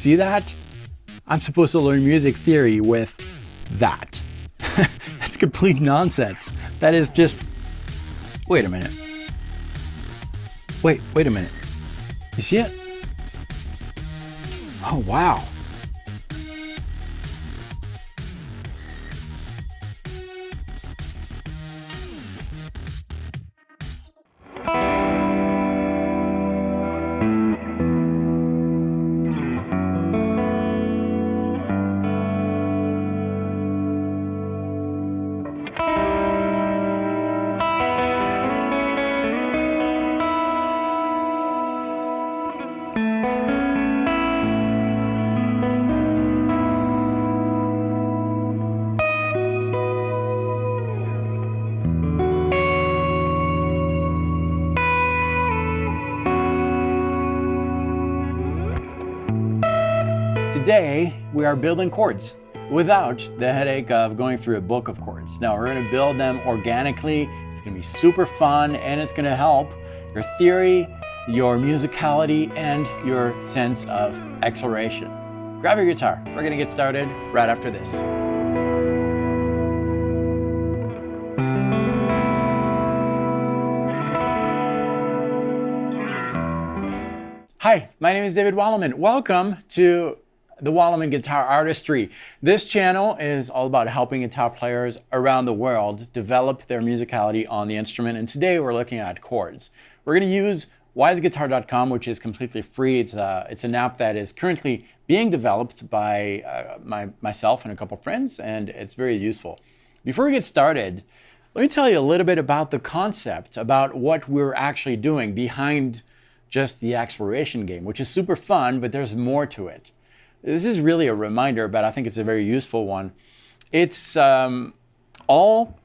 see that? I'm supposed to learn music theory with that. That's complete nonsense. That is just, wait a minute. Wait a minute. You see it? Oh, wow. Today, we are building chords without the headache of going through a book of chords. Now, we're going to build them organically. It's going to be super fun, and it's going to help your theory, your musicality, and your sense of exploration. Grab your guitar. We're going to get started right after this. Hi, my name is David Walleman. Welcome to the Walleman Guitar Artistry. This channel is all about helping guitar players around the world develop their musicality on the instrument, and today we're looking at chords. We're going to use wiseguitar.com, which is completely free. It's an app that is currently being developed by myself and a couple friends, and it's very useful. Before we get started, let me tell you a little bit about the concept, about what we're actually doing behind just the exploration game, which is super fun, but there's more to it. This is really a reminder, but I think it's a very useful one. It's all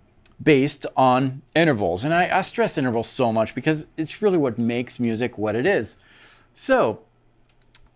based on intervals. And I stress intervals so much because it's really what makes music what it is. So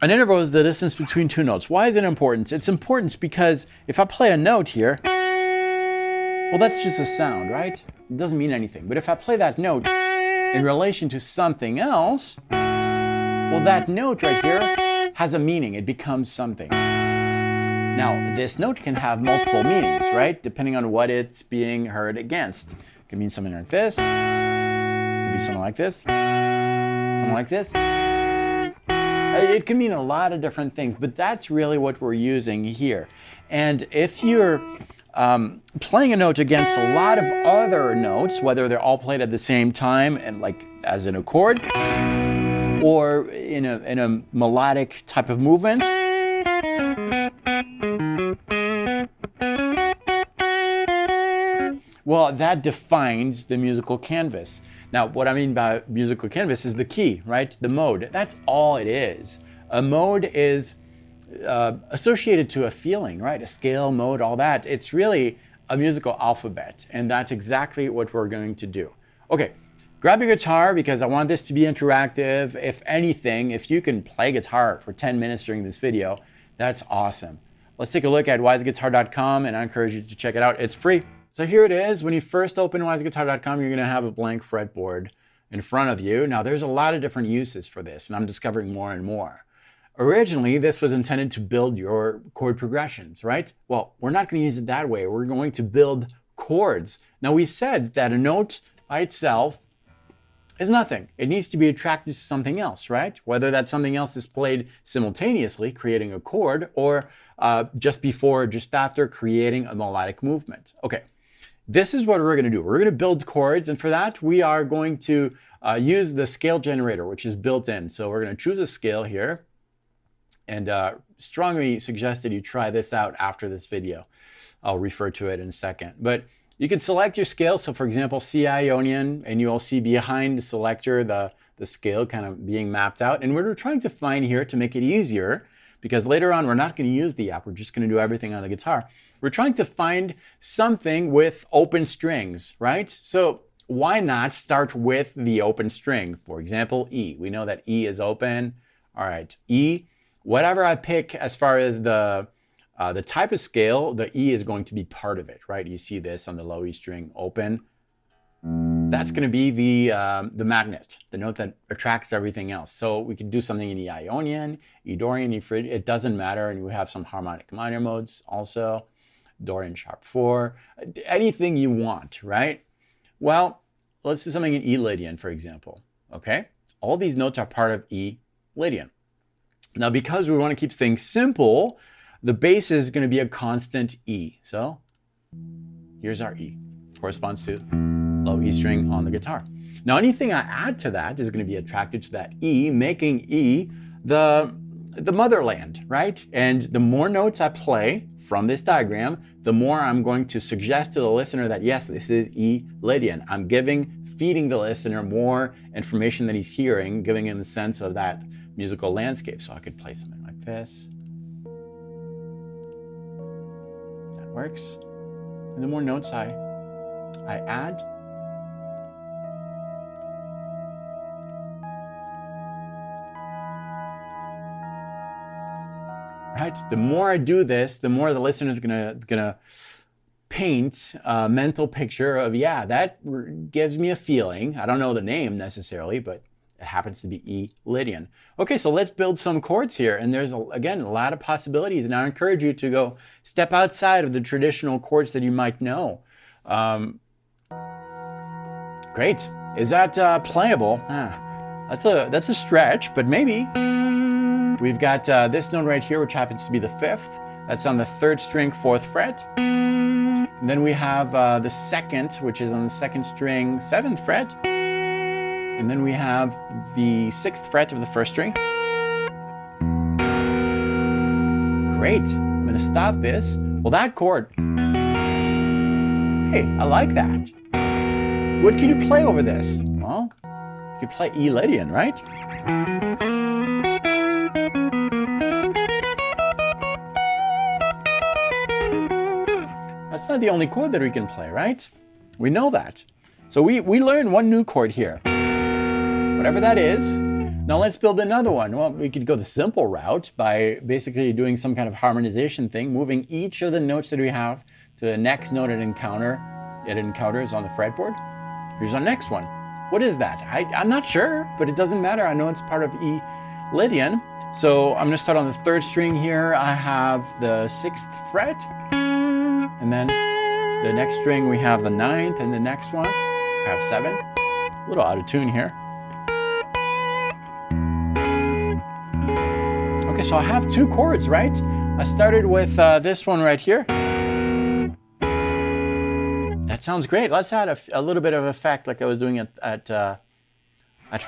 an interval is the distance between two notes. Why is it important? It's important because if I play a note here, well, that's just a sound, right? It doesn't mean anything. But if I play that note in relation to something else, well, that note right here has a meaning. It becomes something. Now, this note can have multiple meanings, right? Depending on what it's being heard against. It can mean something like this. It could be something like this. Something like this. It can mean a lot of different things, but that's really what we're using here. And if you're playing a note against a lot of other notes, whether they're all played at the same time, and like as in a chord, or in a melodic type of movement, well, that defines the musical canvas. Now, what I mean by musical canvas is the key, right? The mode. That's all it is. A mode is associated to a feeling, right? A scale, mode, all that. It's really a musical alphabet, and that's exactly what we're going to do. Okay. Grab your guitar because I want this to be interactive. If anything, if you can play guitar for 10 minutes during this video, that's awesome. Let's take a look at wiseguitar.com, and I encourage you to check it out. It's free. So here it is. When you first open wiseguitar.com, you're going to have a blank fretboard in front of you. Now, there's a lot of different uses for this, and I'm discovering more and more. Originally, this was intended to build your chord progressions, right? Well, we're not going to use it that way. We're going to build chords. Now, we said that a note by itself is nothing. It needs to be attracted to something else, right? Whether that something else is played simultaneously, creating a chord, or just before or just after, creating a melodic movement. Okay, this is what we're going to do. We're going to build chords, and for that, we are going to use the scale generator, which is built in. So we're going to choose a scale here, and strongly suggested you try this out after this video. I'll refer to it in a second. But you can select your scale. So for example, C Ionian, and you'll see behind the selector the scale kind of being mapped out. And what we're trying to find here to make it easier, because later on we're not going to use the app, we're just going to do everything on the guitar. We're trying to find something with open strings, right? So why not start with the open string? For example, E. We know that E is open. All right, E. Whatever I pick as far as the type of scale, the E is going to be part of it, right? You see this on the low E string, open. that's going to be the magnet, the note that attracts everything else. So we could do something in E Ionian, E Dorian, E Phrygian, it doesn't matter. And we have some harmonic minor modes also, Dorian sharp 4, anything you want, right? Well, let's do something in E Lydian, for example, okay? All these notes are part of E Lydian. Now, because we want to keep things simple, the bass is going to be a constant E. So here's our E, corresponds to low E string on the guitar. Now, anything I add to that is going to be attracted to that E, making E the motherland, right? And the more notes I play from this diagram, the more I'm going to suggest to the listener that, yes, this is E Lydian. I'm feeding the listener more information that he's hearing, giving him a sense of that musical landscape. So I could play something like this. That works. And the more notes I add, right? The more I do this, the more the listener is gonna paint a mental picture of, yeah, that gives me a feeling. I don't know the name necessarily, but it happens to be E Lydian. Okay, so let's build some chords here. And there's, again, a lot of possibilities. And I encourage you to go step outside of the traditional chords that you might know. Great. Is that playable? That's a stretch, but maybe. We've got this note right here, which happens to be the 5th. That's on the 3rd string, 4th fret. And then we have the 2nd, which is on the 2nd string, 7th fret. And then we have the 6th fret of the 1st string. Great. I'm going to stop this. Well, that chord. Hey, I like that. What can you play over this? Well, you could play E Lydian, right? That's not the only chord that we can play, right? We know that. So we learned one new chord here. Whatever that is. Now let's build another one. Well, we could go the simple route by basically doing some kind of harmonization thing, moving each of the notes that we have to the next note it encounters on the fretboard. Here's our next one. What is that? I'm not sure, but it doesn't matter. I know it's part of E Lydian. So I'm going to start on the 3rd string here. I have the 6th fret. And then the next string we have the 9th, and the next one I have 7. A little out of tune here. Okay, so I have 2 chords, right? I started with this one right here. That sounds great. Let's add a little bit of effect like I was doing at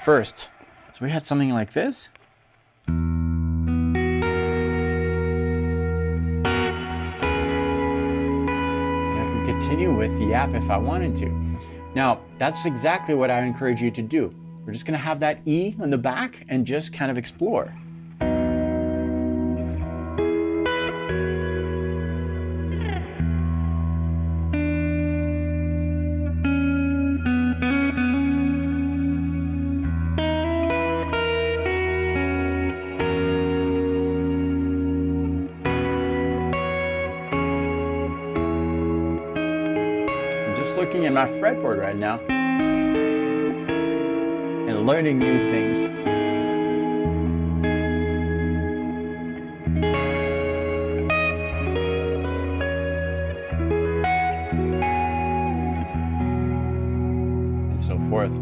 first. So we had something like this. Continue with the app if I wanted to. Now, that's exactly what I encourage you to do. We're just going to have that E on the back and just kind of explore. Looking at my fretboard right now and learning new things. And so forth.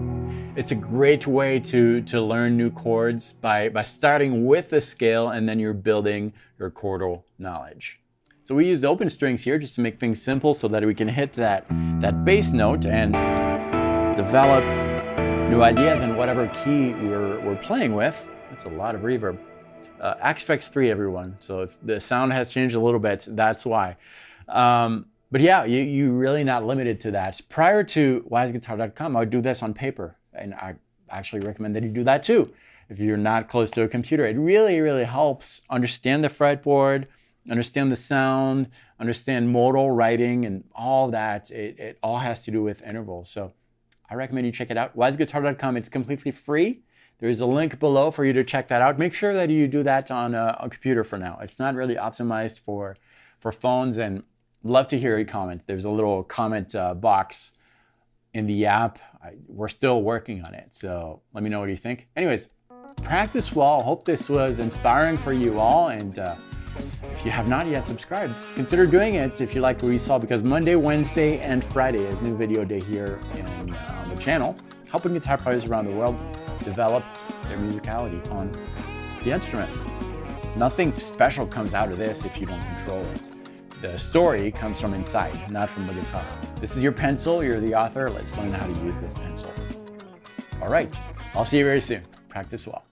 It's a great way to learn new chords by starting with the scale, and then you're building your chordal knowledge. So we used open strings here just to make things simple so that we can hit that bass note and develop new ideas in whatever key we're playing with. That's a lot of reverb. Axe 3, everyone. So if the sound has changed a little bit, that's why. But yeah, you're really not limited to that. Prior to wiseguitar.com, I would do this on paper. And I actually recommend that you do that too. If you're not close to a computer, it really, really helps understand the fretboard, understand the sound, understand modal writing, and all that. It all has to do with intervals. So I recommend you check it out. wiseguitar.com, it's completely free. There is a link below for you to check that out. Make sure that you do that on a computer for now. It's not really optimized for phones, and love to hear your comments. There's a little comment box in the app. We're still working on it, so let me know what you think. Anyways, practice well. Hope this was inspiring for you all, and if you have not yet subscribed, consider doing it if you like what you saw, because Monday, Wednesday, and Friday is new video day here on the channel, helping guitar players around the world develop their musicality on the instrument. Nothing special comes out of this if you don't control it. The story comes from inside, not from the guitar. This is your pencil, you're the author. Let's learn how to use this pencil. All right, I'll see you very soon. Practice well.